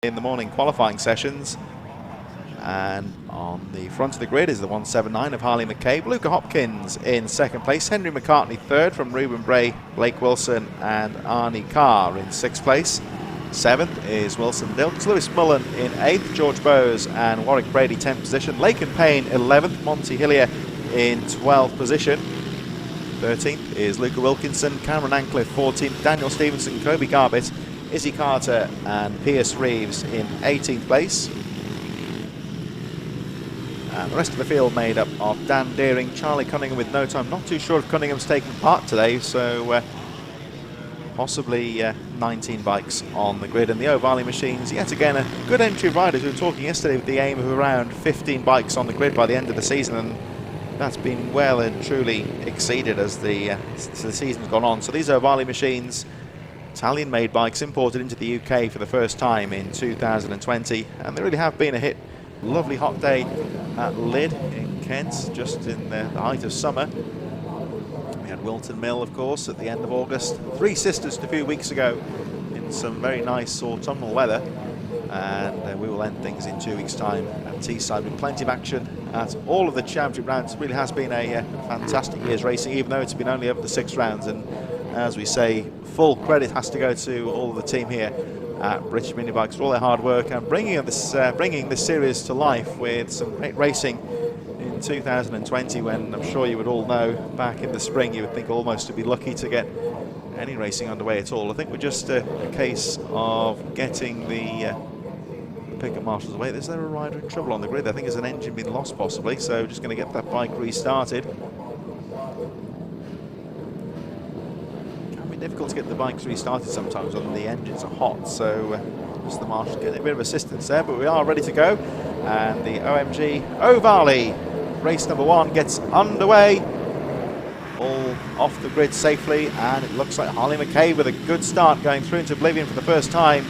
in the morning qualifying sessions. And on the front of the grid is the 179 of Harley McCabe. Luca Hopkins in second place. Henry McCartney third from Ruben Bray, Blake Wilson and Arnie Carr in sixth place. Seventh is Wilson Dilks. Lewis Mullen in eighth. George Bowes and Warwick Brady 10th position. Laken Payne 11th. Monty Hillier in 12th position. 13th is Luca Wilkinson. Cameron Ancliffe 14th. Daniel Stevenson, Kobe Garbett, Izzy Carter and Pierce Reeves in 18th place. And the rest of the field made up of Dan Deering, Charlie Cunningham with no time. Not too sure if Cunningham's taking part today, so possibly 19 bikes on the grid. And the Ohvale machines, yet again, a good entry of riders. We were talking yesterday with the aim of around 15 bikes on the grid by the end of the season, and that's been well and truly exceeded as the season's gone on. So these Ohvale machines, Italian-made bikes imported into the UK for the first time in 2020, and they really have been a hit. Lovely hot day at Lydd in Kent, just in the height of summer. We had Whilton Mill, of course, at the end of August. Three Sisters a few weeks ago in some very nice autumnal weather. And we will end things in 2 weeks' time at Teesside with plenty of action at all of the championship rounds. It really has been a fantastic year's racing, even though it's been only over the 6 rounds. And as we say, full credit has to go to all of the team here at British Mini Bikes for all their hard work and bringing this series to life with some great racing in 2020, when I'm sure you would all know back in the spring you would think almost to be lucky to get any racing underway at all. I think we're just a case of getting the pickup marshals away. Is there a rider in trouble on the grid? I think there's an engine being lost possibly, so just going to get that bike restarted. Difficult to get the bikes restarted sometimes when the engines are hot, so just the marshals getting a bit of assistance there, but we are ready to go. And the OMG Ohvale race number 1 gets underway, all off the grid safely, and it looks like Harley McCabe with a good start going through into oblivion for the first time.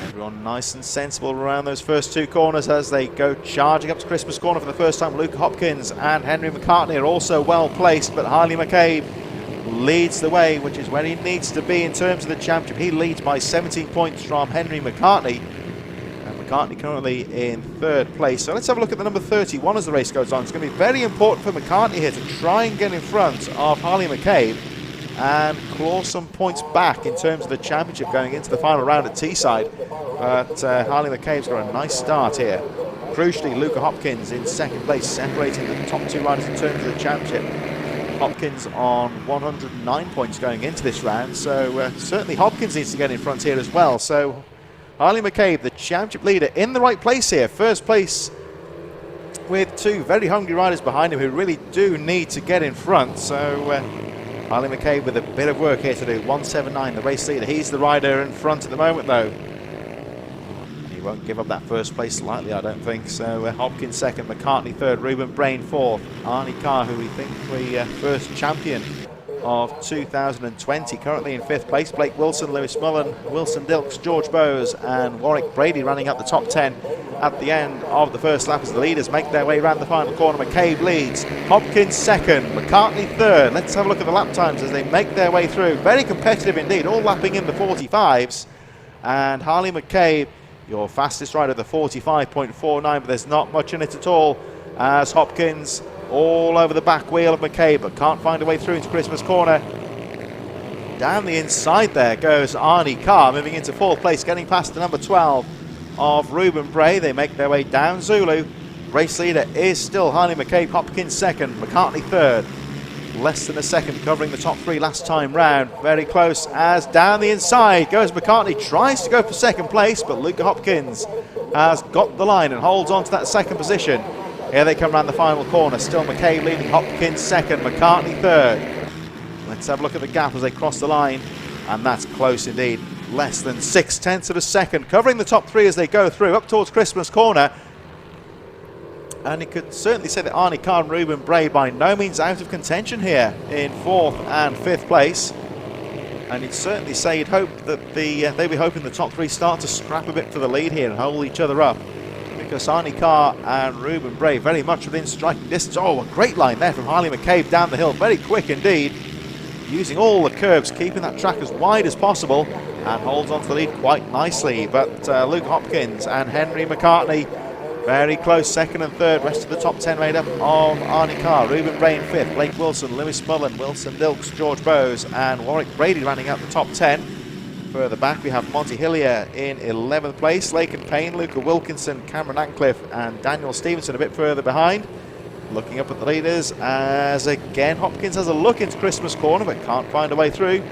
Everyone nice and sensible around those first 2 corners as they go charging up to Christmas corner for the first time. Luca Hopkins and Henry McCartney are also well placed, but Harley McCabe leads the way, which is where he needs to be in terms of the championship. He leads by 17 points from Henry McCartney, and McCartney currently in 3rd place. So let's have a look at the number 31 as the race goes on. It's going to be very important for McCartney here to try and get in front of Harley McCabe and claw some points back in terms of the championship going into the final round at Teesside. But Harley McCabe's got a nice start here. Crucially, Luca Hopkins in 2nd place, separating the top 2 riders in terms of the championship. Hopkins on 109 points going into this round, so certainly Hopkins needs to get in front here as well. So Harley McCabe, the championship leader, in the right place here. 1st place with 2 very hungry riders behind him who really do need to get in front. So Harley McCabe with a bit of work here to do. 179, the race leader. He's the rider in front at the moment, though. Won't give up that 1st place lightly, I don't think. So Hopkins 2nd, McCartney 3rd, Ruben Brain 4th, Arnie Carr, who we think the first champion of 2020, currently in 5th place. Blake Wilson, Lewis Mullen, Wilson Dilks, George Bowes and Warwick Brady running up the top 10 at the end of the first lap as the leaders make their way around the final corner. McCabe leads, Hopkins 2nd, McCartney 3rd. Let's have a look at the lap times as they make their way through. Very competitive indeed, all lapping in the 45s. And Harley McCabe, your fastest rider, the 45.49, but there's not much in it at all as Hopkins all over the back wheel of McCabe, but can't find a way through into Christmas corner. Down the inside there goes Arnie Carr, moving into 4th place, getting past the number 12 of Ruben Bray. They make their way down Zulu. Race leader is still Harley McCabe, Hopkins 2nd, McCartney 3rd. Less than a second covering the top 3 last time round. Very close as down the inside goes McCartney. Tries to go for 2nd place, but Luca Hopkins has got the line and holds on to that 2nd position. Here they come around the final corner. Still McCabe leading, Hopkins 2nd, McCartney 3rd. Let's have a look at the gap as they cross the line. And that's close indeed. Less than 6/10 of a second. Covering the top 3 as they go through up towards Christmas corner. And you could certainly say that Arnie Carr and Ruben Bray by no means out of contention here in 4th and 5th place. And you'd certainly say you'd hope that they'd be hoping the top 3 start to scrap a bit for the lead here and hold each other up. Because Arnie Carr and Ruben Bray very much within striking distance. Oh, a great line there from Harley McCabe down the hill. Very quick indeed. using all the curbs, keeping that track as wide as possible, and holds on to the lead quite nicely. But Luke Hopkins and Henry McCartney very close, second and third. Rest of the top 10 made up of Arnie Carr, Ruben Bray in fifth, Blake Wilson, Lewis Mullen, Wilson Dilks, George Bowes and Warwick Brady rounding out the top 10. Further back we have Monty Hillier in 11th place, Laken Payne, Luca Wilkinson, Cameron Ancliffe and Daniel Stevenson a bit further behind. Looking up at the leaders as again Hopkins has a look into Christmas Corner but can't find a way through.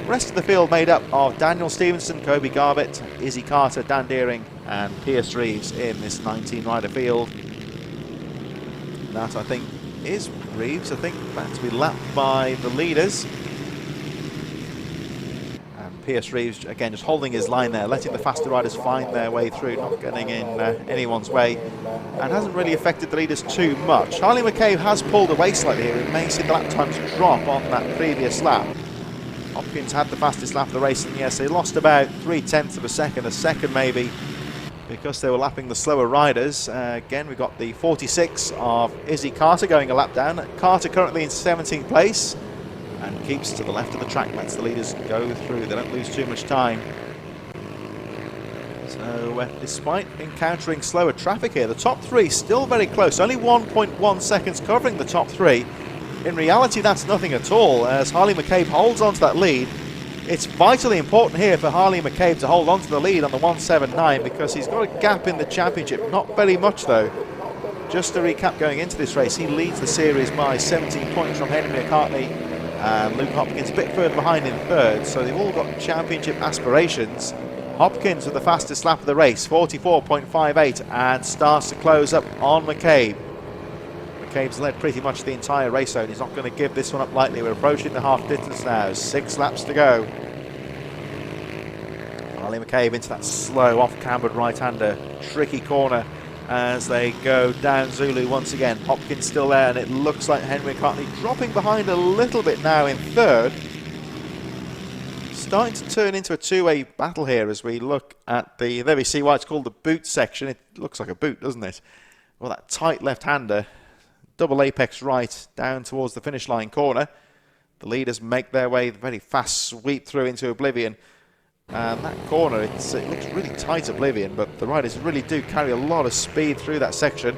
Rest of the field made up of Daniel Stevenson, Kobe Garbutt, Izzy Carter, Dan Deering and Pierce Reeves in this 19-rider field. That I think is Reeves, I think about to be lapped by the leaders. And Pierce Reeves again just holding his line there, letting the faster riders find their way through, not getting in anyone's way, and hasn't really affected the leaders too much. Harley McCabe has pulled away slightly here. We may see the lap times drop on that previous lap. Hopkins had the fastest lap of the race, and yes, they lost about 0.3 of a second maybe, because they were lapping the slower riders. Again, we've got the 46 of Izzy Carter going a lap down. Carter currently in 17th place and keeps to the left of the track, lets the leaders go through. They don't lose too much time. So despite encountering slower traffic here, the top three still very close, only 1.1 seconds covering the top three. In reality, that's nothing at all, as Harley McCabe holds on to that lead. It's vitally important here for Harley McCabe to hold on to the lead on the 179 because he's got a gap in the championship, not very much though. Just to recap going into this race, he leads the series by 17 points from Henry McCartney and Luke Hopkins a bit further behind in third, so they've all got championship aspirations. Hopkins with the fastest lap of the race, 44.58, and starts to close up on McCabe. McCabe's led pretty much the entire race zone. He's not going to give this one up lightly. We're approaching the half distance now, 6 laps to go. Harley McCabe into that slow off-cambered right-hander, tricky corner as they go down Zulu once again. Hopkins still there, and it looks like Henry McCartney dropping behind a little bit now in third. Starting to turn into a two-way battle here as we look at the, there we see why it's called the boot section. It looks like a boot, doesn't it? Well, that tight left-hander, double apex right down towards the finish line corner. The leaders make their way, very fast sweep through into oblivion. And that corner, it looks really tight oblivion, but the riders really do carry a lot of speed through that section.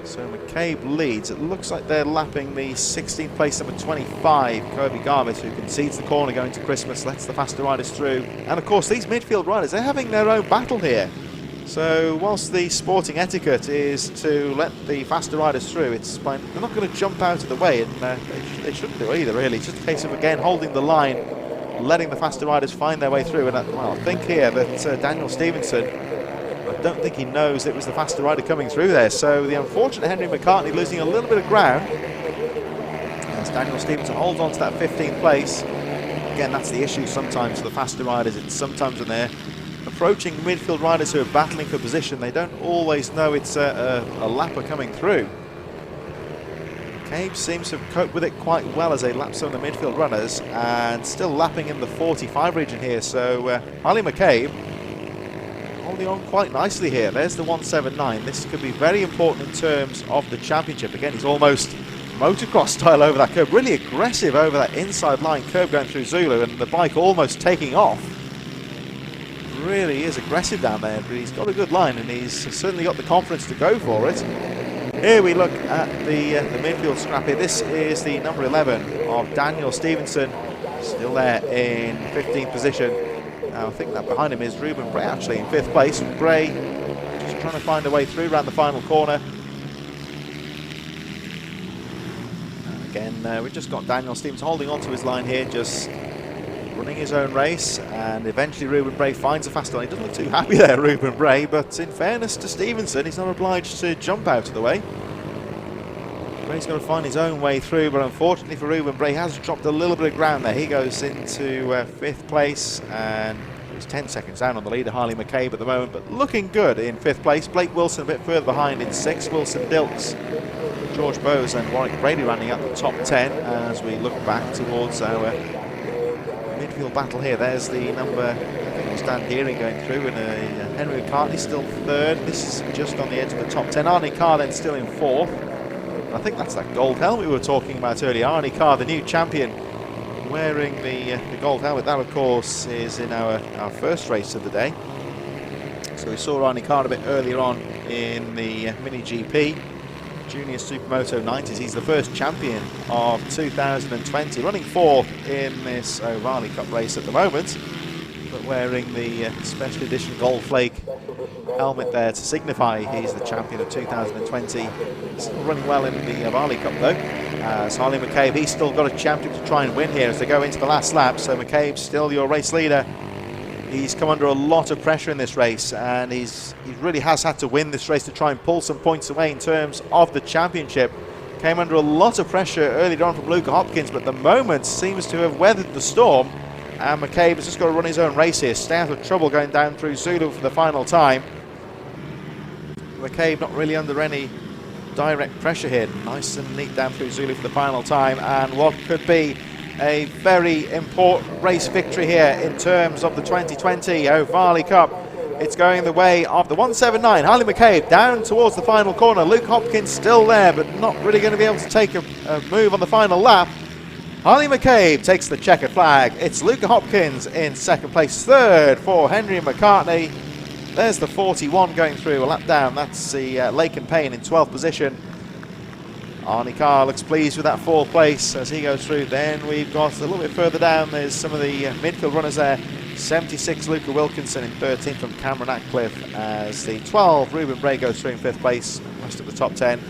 So McCabe leads. It looks like they're lapping the 16th place number 25, Kobe Garbutt, who concedes the corner going to Christmas, lets the faster riders through. And of course, these midfield riders, they're having their own battle here. So whilst the sporting etiquette is to let the faster riders through, it's fine. They're not going to jump out of the way, and they shouldn't do either, really. It's just a case of, again, holding the line, letting the faster riders find their way through. And well, I think here that Daniel Stevenson, I don't think he knows it was the faster rider coming through there. So the unfortunate Henry McCartney losing a little bit of ground as Daniel Stevenson holds on to that 15th place. Again, that's the issue sometimes for the faster riders. It's sometimes when they're approaching midfield riders who are battling for position, they don't always know it's a lapper coming through. McCabe seems to have coped with it quite well as they lap some of the midfield runners, and still lapping in the 45 region here. So Harley McCabe holding on quite nicely here. There's the 179. This could be very important in terms of the championship. Again, he's almost motocross style over that curve, really aggressive over that inside line curve going through Zulu, and the bike almost taking off. Really is aggressive down there, but he's got a good line and he's certainly got the confidence to go for it. Here we look at the midfield scrap here. This is the number 11 of Daniel Stevenson, still there in 15th position. Now I think that behind him is Ruben Bray, actually in 5th place. Bray just trying to find a way through around the final corner. And again, we've just got Daniel Stevenson holding on to his line here, just running his own race, and eventually Ruben Bray finds a fast line. He doesn't look too happy there, Ruben Bray, but in fairness to Stevenson, he's not obliged to jump out of the way. Bray's going to find his own way through, but unfortunately for Ruben Bray, he has dropped a little bit of ground there. He goes into 5th place, and he's 10 seconds down on the leader, Harley McCabe at the moment, but looking good in 5th place. Blake Wilson a bit further behind in 6th, Wilson Dilks, George Bowes and Warwick Brady running out the top 10 as we look back towards our midfield battle here. There's the number, I think it was Dan Deering going through, and Henry McCartney still 3rd. This is just on the edge of the top 10. Arnie Carr then still in 4th. I think that's that gold helmet we were talking about earlier. Arnie Carr, the new champion wearing the gold helmet. That, of course, is in our first race of the day. So we saw Arnie Carr a bit earlier on in the Mini GP. Junior Supermoto 90s. He's the first champion of 2020, running fourth in this Ohvale Cup race at the moment, but wearing the special edition gold flake helmet there to signify he's the champion of 2020. Still running well in the Ohvale Cup though. As Harley McCabe, he's still got a championship to try and win here as they go into the last lap. So McCabe's still your race leader. He's come under a lot of pressure in this race, and he really has had to win this race to try and pull some points away in terms of the championship. Came under a lot of pressure earlier on from Luca Hopkins, but at the moment seems to have weathered the storm. And McCabe has just got to run his own race here, stay out of trouble going down through Zulu for the final time. McCabe not really under any direct pressure here. Nice and neat down through Zulu for the final time, and what could be a very important race victory here in terms of the 2020 Ohvale Cup. It's going the way of the 179. Harley McCabe down towards the final corner. Luke Hopkins still there, but not really going to be able to take a move on the final lap. Harley McCabe takes the checkered flag. It's Luca Hopkins in second place. Third for Henry McCartney. There's the 41 going through a lap down. That's the Lake and Payne in 12th position. Arnie Carr looks pleased with that fourth place as he goes through. Then we've got a little bit further down, there's some of the midfield runners there. 76 Luca Wilkinson in 13th from Cameron Atcliffe, as the 12 Ruben Bray goes through in 5th place. Rest of the top 10,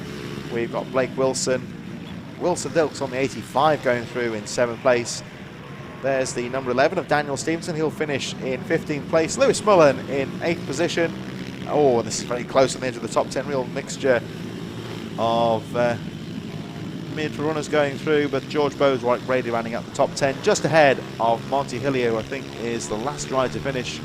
we've got Blake Wilson Dilks on the 85 going through in 7th place. There's the number 11 of Daniel Stevenson, he'll finish in 15th place. Lewis Mullen in 8th position. Oh, this is very close on the edge of the top 10, real mixture of mid runners going through, but George Bowes, White Brady rounding out the top 10, just ahead of Monty Hillier, who I think is the last rider to finish